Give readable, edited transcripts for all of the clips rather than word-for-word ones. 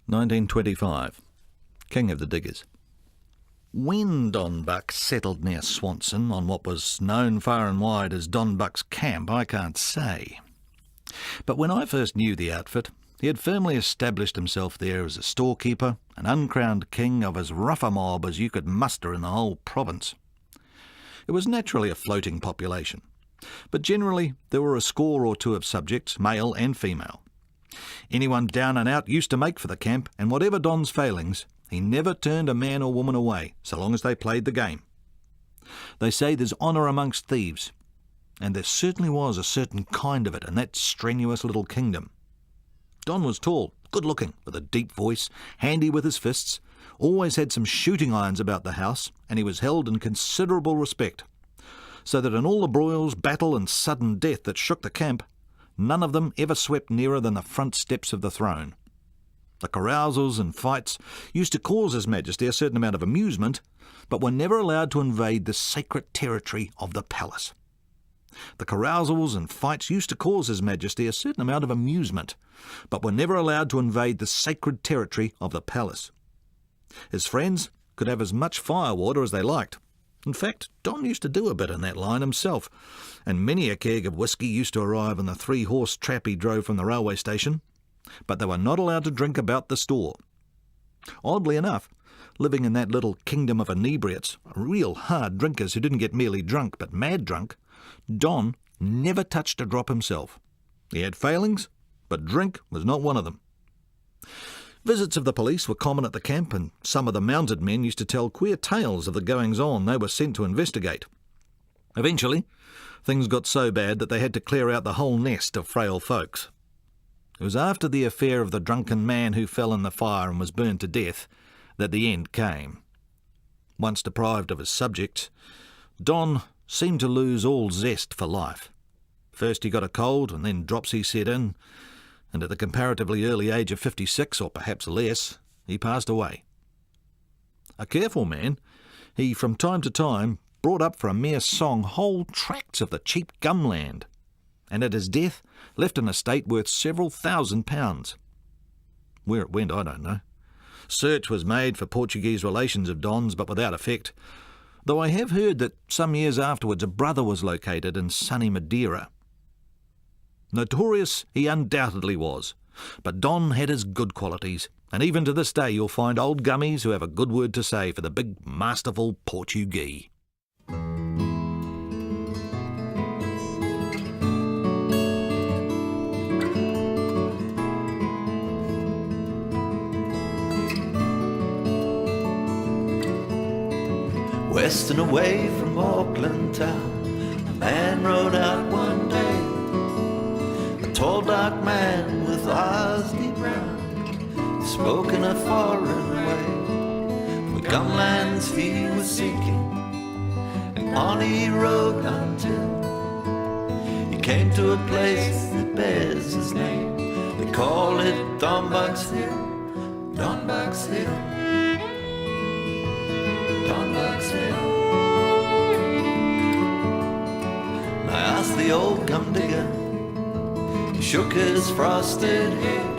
1925. King of the Diggers. When Don Buck settled near Swanson on what was known far and wide as Don Buck's camp, I can't say. But when I first knew the outfit, he had firmly established himself there as a storekeeper, an uncrowned king of as rough a mob as you could muster in the whole province. It was naturally a floating population, but generally there were a score or two of subjects, male and female. Anyone down and out used to make for the camp, and whatever Don's failings, he never turned a man or woman away, so long as they played the game. They say there's honour amongst thieves, and there certainly was a certain kind of it in that strenuous little kingdom. Don was tall, good-looking, with a deep voice, handy with his fists, always had some shooting irons about the house, and he was held in considerable respect, so that in all the broils, battle and sudden death that shook the camp, none of them ever swept nearer than the front steps of the throne. The carousals and fights used to cause His Majesty a certain amount of amusement, but were never allowed to invade the sacred territory of the palace. The carousals and fights used to cause His Majesty a certain amount of amusement, but were never allowed to invade the sacred territory of the palace. His friends could have as much firewater as they liked. In fact, Don used to do a bit in that line himself, and many a keg of whisky used to arrive in the 3-horse trap he drove from the railway station, but they were not allowed to drink about the store. Oddly enough, living in that little kingdom of inebriates, real hard drinkers who didn't get merely drunk but mad drunk, Don never touched a drop himself. He had failings, but drink was not one of them. Visits of the police were common at the camp, and some of the mounted men used to tell queer tales of the goings-on they were sent to investigate. Eventually, things got so bad that they had to clear out the whole nest of frail folks. It was after the affair of the drunken man who fell in the fire and was burned to death that the end came. Once deprived of his subjects, Don seemed to lose all zest for life. First he got a cold, and then dropsy set in, and at the comparatively early age of 56, or perhaps less, he passed away. A careful man, he from time to time brought up for a mere song whole tracts of the cheap gum land, and at his death left an estate worth several £1,000s. Where it went, I don't know. Search was made for Portuguese relations of Don's, but without effect, though I have heard that some years afterwards a brother was located in sunny Madeira. Notorious he undoubtedly was, but Don had his good qualities, and even to this day you'll find old gummies who have a good word to say for the big, masterful Portuguese. West and away from Auckland town, a man rode out one day. A tall dark man with eyes deep brown, spoke in a foreign way. For gumlands he was seeking, and on he rode until he came to a place that bears his name. They call it Don Buck's Hill, Don Buck's Hill, Don Buck's Hill. And I asked the old gum digger, he shook his frosted head.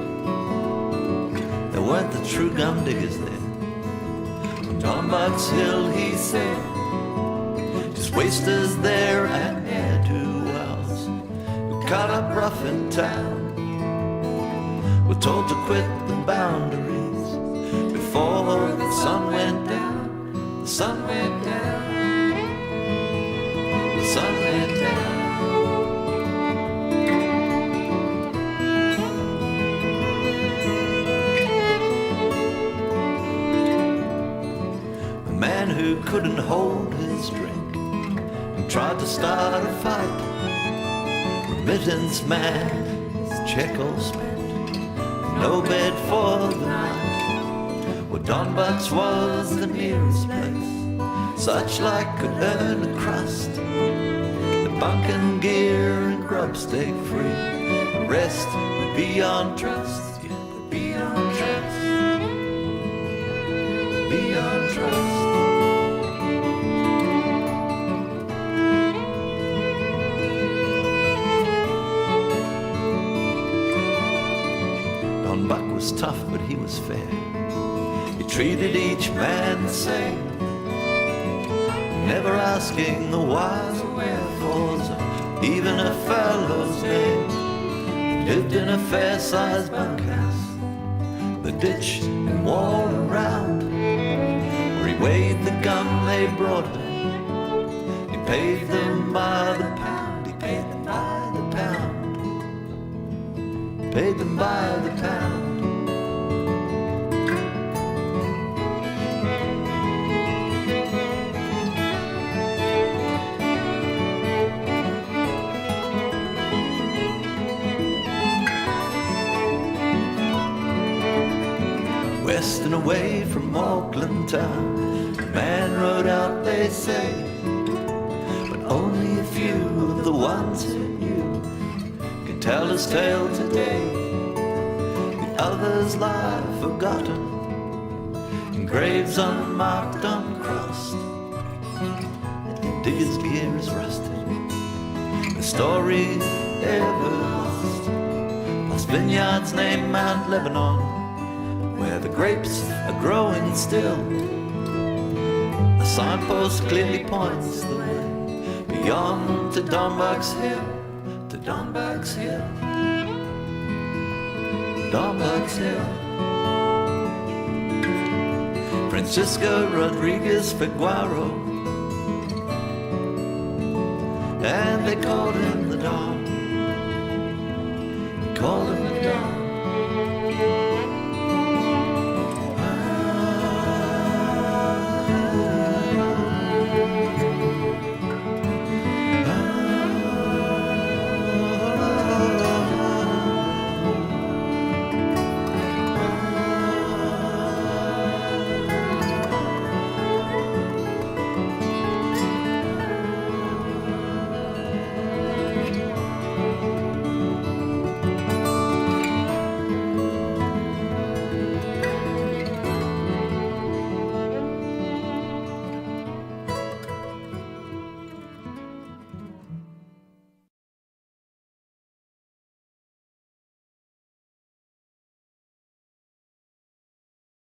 There weren't the true gum diggers there. On Don Buck's Hill, he said, just wasters there and ne'er-do-wells who cut up rough in town. We're told to quit the boundaries before the sun went down. The sun went down. The sun went down. The man who couldn't hold his drink and tried to start a fight. Remittance man, his check all spent, no bed for the night. Well, Don Buck's was the nearest place such like could earn a crust. The bunk and gear and grub stay free. The rest would be on trust. Yeah, would be on trust. Be on trust. Don Buck was tough but he was fair. He treated each man the same, never asking the whys or wherefores, or even a fellow's name. He lived in a fair-sized bunkhouse, the ditch and wall around, where he weighed the gum they brought him. He paid them by the pound, he paid them by the pound, paid them by the pound. West and away from Auckland town, a man rode out, they say, but only a few of the ones who knew can tell his tale today. The others lie forgotten in graves unmarked, uncrossed, and the digger's gear is rusted, the story ever lost. Lost vineyards named Mount Lebanon, where the grapes are growing still. A signpost clearly points the way beyond to Dombuck's Hill, to Dombuck's Hill, Dombuck's Hill. Francisco Rodriguez Figueroa, and they called him the Don, called him